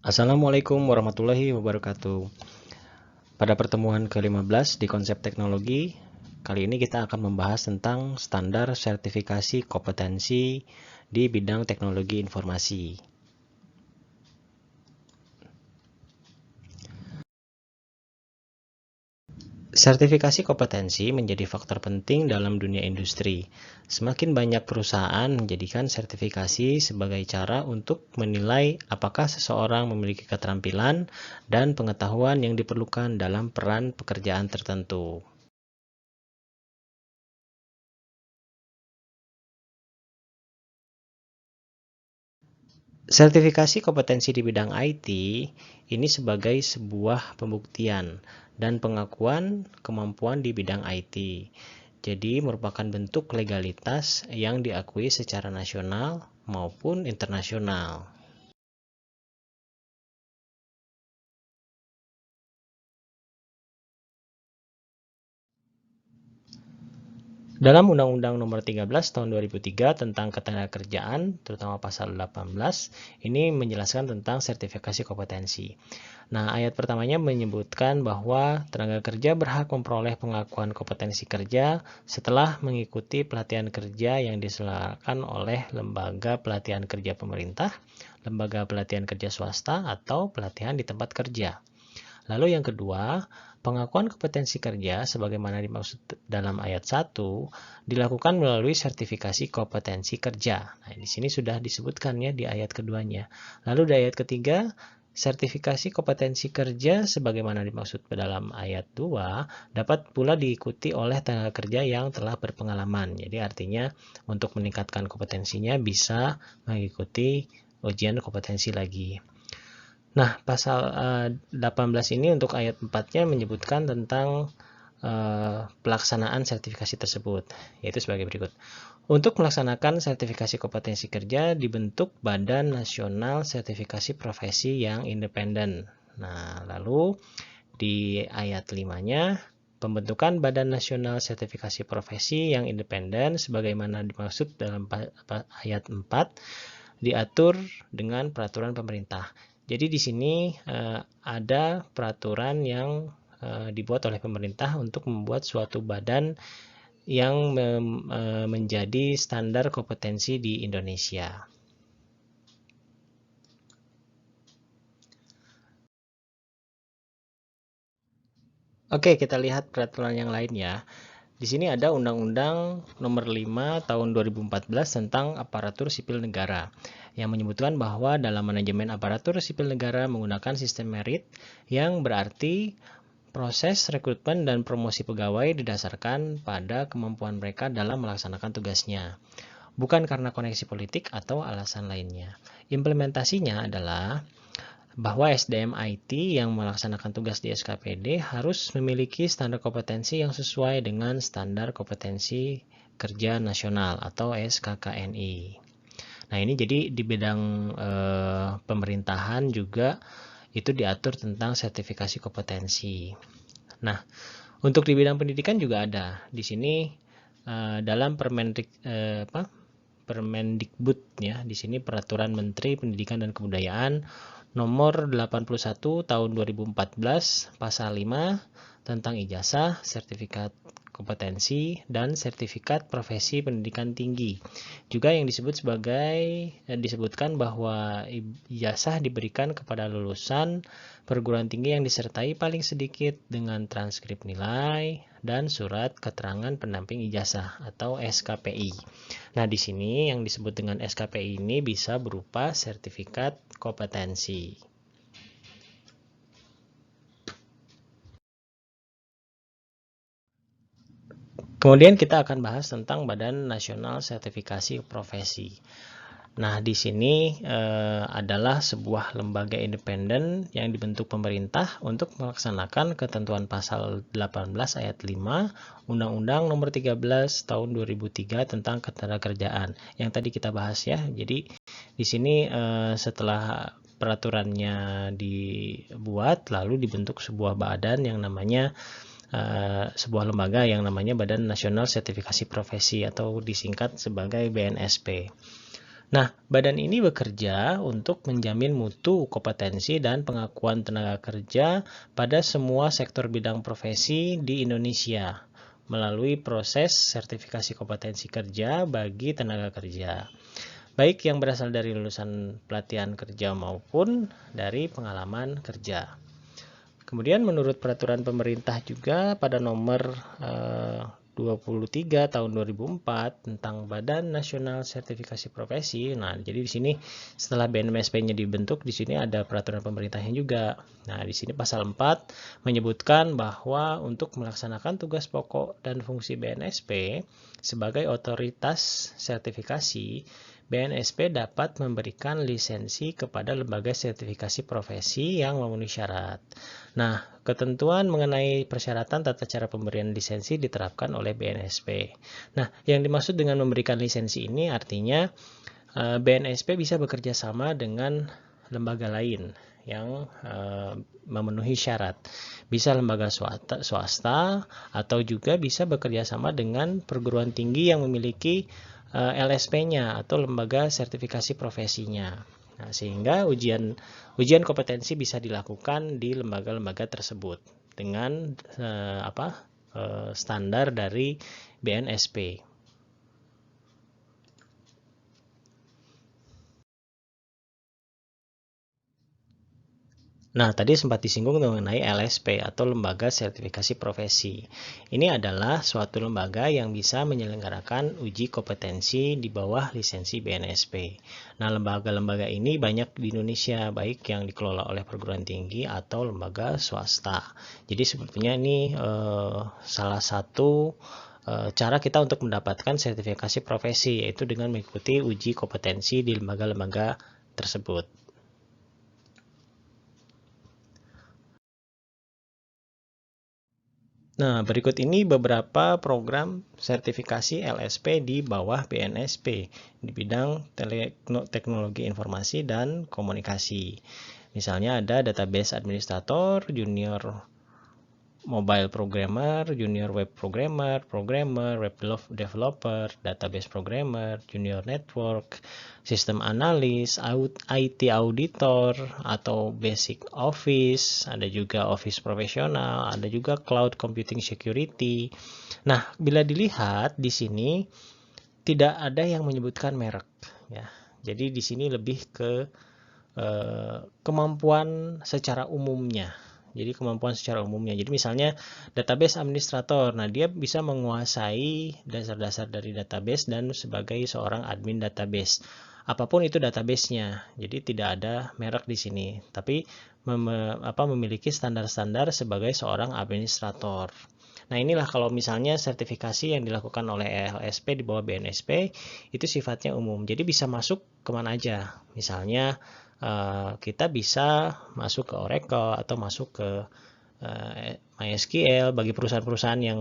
Assalamualaikum warahmatullahi wabarakatuh. Pada pertemuan ke-15 di konsep teknologi, kali ini kita akan membahas tentang standar sertifikasi kompetensi di bidang teknologi informasi. Sertifikasi kompetensi menjadi faktor penting dalam dunia industri. Semakin banyak perusahaan menjadikan sertifikasi sebagai cara untuk menilai apakah seseorang memiliki keterampilan dan pengetahuan yang diperlukan dalam peran pekerjaan tertentu. Sertifikasi kompetensi di bidang IT ini sebagai sebuah pembuktian dan pengakuan kemampuan di bidang IT. Jadi merupakan bentuk legalitas yang diakui secara nasional maupun internasional. Dalam Undang-Undang Nomor 13 Tahun 2003 tentang Ketenagakerjaan, terutama pasal 18, ini menjelaskan tentang sertifikasi kompetensi. Nah, ayat pertamanya menyebutkan bahwa tenaga kerja berhak memperoleh pengakuan kompetensi kerja setelah mengikuti pelatihan kerja yang diselenggarakan oleh lembaga pelatihan kerja pemerintah, lembaga pelatihan kerja swasta, atau pelatihan di tempat kerja. Lalu yang kedua, pengakuan kompetensi kerja sebagaimana dimaksud dalam ayat 1 dilakukan melalui sertifikasi kompetensi kerja. Nah, di sini sudah disebutkan ya di ayat keduanya. Lalu di ayat ketiga, sertifikasi kompetensi kerja sebagaimana dimaksud dalam ayat 2 dapat pula diikuti oleh tenaga kerja yang telah berpengalaman. Jadi artinya untuk meningkatkan kompetensinya bisa mengikuti ujian kompetensi lagi. Nah, pasal 18 ini untuk ayat 4-nya menyebutkan tentang pelaksanaan sertifikasi tersebut, yaitu sebagai berikut. Untuk melaksanakan sertifikasi kompetensi kerja dibentuk Badan Nasional Sertifikasi Profesi yang independen. Nah, lalu di ayat 5-nya, pembentukan Badan Nasional Sertifikasi Profesi yang independen sebagaimana dimaksud dalam ayat 4 diatur dengan peraturan pemerintah. Jadi di sini ada peraturan yang dibuat oleh pemerintah untuk membuat suatu badan yang menjadi standar kompetensi di Indonesia. Oke, kita lihat peraturan yang lain ya. Di sini ada Undang-Undang Nomor 5 Tahun 2014 tentang Aparatur Sipil Negara yang menyebutkan bahwa dalam manajemen aparatur sipil negara menggunakan sistem merit yang berarti proses rekrutmen dan promosi pegawai didasarkan pada kemampuan mereka dalam melaksanakan tugasnya, bukan karena koneksi politik atau alasan lainnya. Implementasinya adalah bahwa SDM IT yang melaksanakan tugas di SKPD harus memiliki standar kompetensi yang sesuai dengan standar kompetensi kerja nasional atau SKKNI. Nah, ini jadi di bidang pemerintahan juga itu diatur tentang sertifikasi kompetensi. Nah, untuk di bidang pendidikan juga ada. Di sini dalam Permendikbud ya, di sini Peraturan Menteri Pendidikan dan Kebudayaan Nomor 81 Tahun 2014 Pasal 5 tentang ijazah, sertifikat kompetensi, dan sertifikat profesi pendidikan tinggi. Juga yang disebutkan bahwa ijazah diberikan kepada lulusan perguruan tinggi yang disertai paling sedikit dengan transkrip nilai dan surat keterangan pendamping ijazah atau SKPI. Nah, di sini yang disebut dengan SKPI ini bisa berupa sertifikat kompetensi. Kemudian kita akan bahas tentang Badan Nasional Sertifikasi Profesi. Nah, di sini adalah sebuah lembaga independen yang dibentuk pemerintah untuk melaksanakan ketentuan pasal 18 ayat 5 Undang-Undang Nomor 13 Tahun 2003 tentang Ketenagakerjaan yang tadi kita bahas ya. Jadi di sini setelah peraturannya dibuat lalu dibentuk sebuah badan yang namanya sebuah lembaga yang namanya Badan Nasional Sertifikasi Profesi atau disingkat sebagai BNSP. Nah, badan ini bekerja untuk menjamin mutu, kompetensi, dan pengakuan tenaga kerja pada semua sektor bidang profesi di Indonesia melalui proses sertifikasi kompetensi kerja bagi tenaga kerja, baik yang berasal dari lulusan pelatihan kerja maupun dari pengalaman kerja. Kemudian menurut peraturan pemerintah juga pada nomor 23 tahun 2004 tentang Badan Nasional Sertifikasi Profesi. Nah, jadi di sini setelah BNMSP-nya dibentuk, di sini ada peraturan pemerintahnya juga. Nah, di sini pasal 4 menyebutkan bahwa untuk melaksanakan tugas pokok dan fungsi BNSP sebagai otoritas sertifikasi, BNSP dapat memberikan lisensi kepada lembaga sertifikasi profesi yang memenuhi syarat. Nah, ketentuan mengenai persyaratan tata cara pemberian lisensi diterapkan oleh BNSP. Nah, yang dimaksud dengan memberikan lisensi ini artinya BNSP bisa bekerja sama dengan lembaga lain yang memenuhi syarat. Bisa lembaga swasta atau juga bisa bekerja sama dengan perguruan tinggi yang memiliki LSP-nya atau lembaga sertifikasi profesinya. Nah, sehingga ujian kompetensi bisa dilakukan di lembaga-lembaga tersebut dengan standar dari BNSP. Nah, tadi sempat disinggung mengenai LSP atau Lembaga Sertifikasi Profesi. Ini adalah suatu lembaga yang bisa menyelenggarakan uji kompetensi di bawah lisensi BNSP. Nah, lembaga-lembaga ini banyak di Indonesia, baik yang dikelola oleh perguruan tinggi atau lembaga swasta. Jadi sebetulnya ini salah satu cara kita untuk mendapatkan sertifikasi profesi, yaitu dengan mengikuti uji kompetensi di lembaga-lembaga tersebut. Nah, berikut ini beberapa program sertifikasi LSP di bawah BNSP di bidang teknologi informasi dan komunikasi. Misalnya ada database administrator, junior mobile programmer, junior web programmer, web developer, database programmer, junior network, sistem analis, IT auditor, atau basic office, ada juga office profesional, ada juga cloud computing security. Nah, bila dilihat di sini tidak ada yang menyebutkan merek, ya. Jadi di sini lebih ke kemampuan secara umumnya. Jadi kemampuan secara umumnya. Jadi misalnya database administrator. Nah, dia bisa menguasai dasar-dasar dari database dan sebagai seorang admin database. Apapun itu database-nya. Jadi tidak ada merek di sini. Tapi memiliki standar-standar sebagai seorang administrator. Nah, inilah kalau misalnya sertifikasi yang dilakukan oleh LSP di bawah BNSP itu sifatnya umum. Jadi bisa masuk kemana aja. Misalnya kita bisa masuk ke Oracle atau masuk ke MySQL bagi perusahaan-perusahaan yang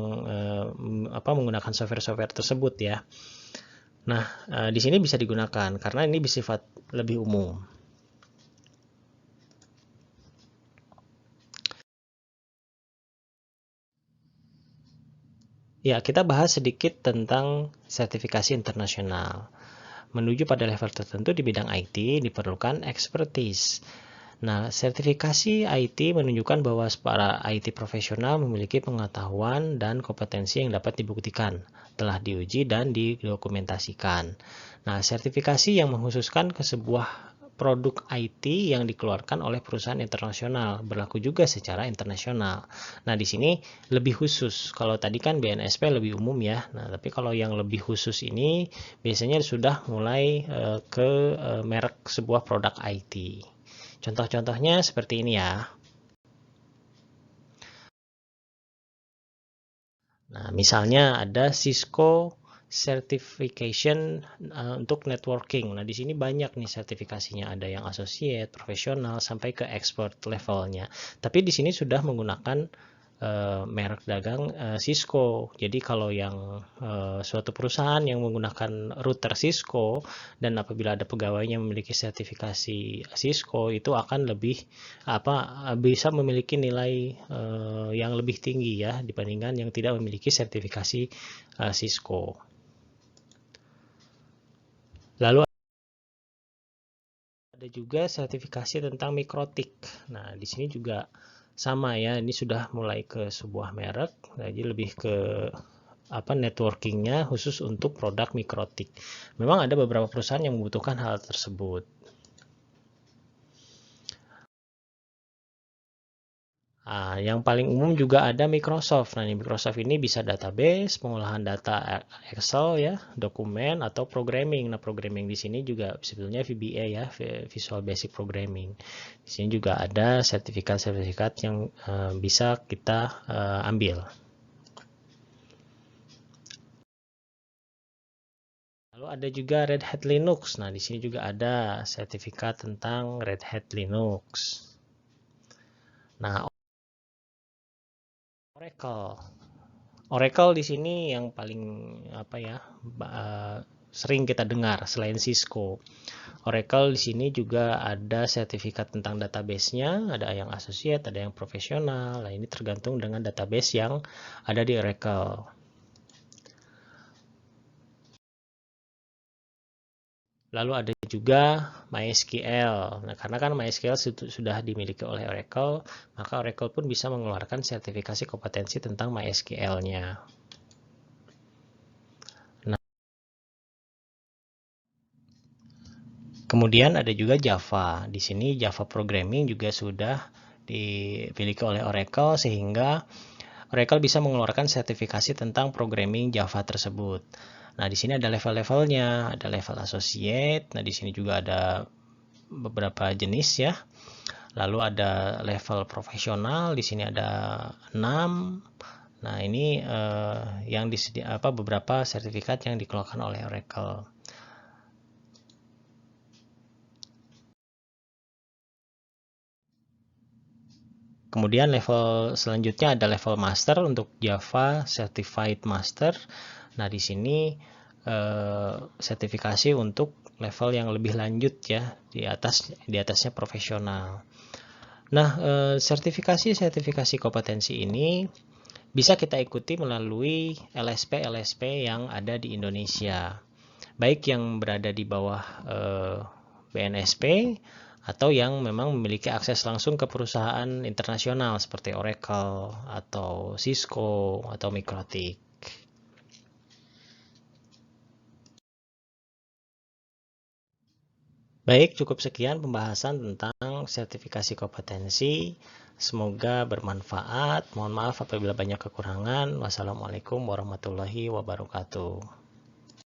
menggunakan software-software tersebut ya. Nah, di sini bisa digunakan karena ini bersifat lebih umum. Ya, kita bahas sedikit tentang sertifikasi internasional. Menuju pada level tertentu di bidang IT diperlukan expertise. Nah, sertifikasi IT menunjukkan bahwa para IT profesional memiliki pengetahuan dan kompetensi yang dapat dibuktikan, telah diuji dan didokumentasikan. Nah, sertifikasi yang mengkhususkan ke sebuah produk IT yang dikeluarkan oleh perusahaan internasional berlaku juga secara internasional. Nah, di sini lebih khusus. Kalau tadi kan BNSP lebih umum ya. Nah, tapi kalau yang lebih khusus ini biasanya sudah mulai ke merek sebuah produk IT. Contoh-contohnya seperti ini ya. Nah, misalnya ada Cisco certification untuk networking. Nah, di sini banyak nih sertifikasinya. Ada yang associate, profesional, sampai ke expert levelnya. Tapi di sini sudah menggunakan merek dagang Cisco. Jadi kalau yang suatu perusahaan yang menggunakan router Cisco dan apabila ada pegawainya memiliki sertifikasi Cisco itu akan lebih bisa memiliki nilai yang lebih tinggi ya dibandingkan yang tidak memiliki sertifikasi Cisco. Lalu Ada juga sertifikasi tentang mikrotik. Nah, di sini juga sama ya, ini sudah mulai ke sebuah merek, jadi lebih ke networkingnya khusus untuk produk mikrotik. Memang ada beberapa perusahaan yang membutuhkan hal tersebut. Nah, yang paling umum juga ada Microsoft. Nah, Microsoft ini bisa database, pengolahan data Excel ya, dokumen atau programming. Nah, programming di sini juga sebetulnya VBA ya, Visual Basic Programming. Di sini juga ada sertifikat-sertifikat yang bisa kita ambil. Lalu ada juga Red Hat Linux. Nah, di sini juga ada sertifikat tentang Red Hat Linux. Nah, Oracle di sini yang paling sering kita dengar selain Cisco. Oracle di sini juga ada sertifikat tentang database-nya, ada yang associate, ada yang profesional. Nah, ini tergantung dengan database yang ada di Oracle. Lalu ada juga MySQL. Nah, karena kan MySQL sudah dimiliki oleh Oracle, maka Oracle pun bisa mengeluarkan sertifikasi kompetensi tentang MySQL-nya. Nah, kemudian ada juga Java. Di sini Java Programming juga sudah dimiliki oleh Oracle sehingga Oracle bisa mengeluarkan sertifikasi tentang programming Java tersebut. Nah, di sini ada level-levelnya, ada level associate. Nah, di sini juga ada beberapa jenis ya. Lalu ada level profesional, di sini ada 6. Nah, ini yang beberapa sertifikat yang dikeluarkan oleh Oracle. Kemudian level selanjutnya ada level master untuk Java Certified Master. Nah, di sini sertifikasi untuk level yang lebih lanjut ya, di atasnya profesional. Nah, sertifikasi kompetensi ini bisa kita ikuti melalui LSP yang ada di Indonesia, baik yang berada di bawah BNSP atau yang memang memiliki akses langsung ke perusahaan internasional seperti Oracle atau Cisco atau Mikrotik. Baik, cukup sekian pembahasan tentang sertifikasi kompetensi. Semoga bermanfaat. Mohon maaf apabila banyak kekurangan. Wassalamualaikum warahmatullahi wabarakatuh.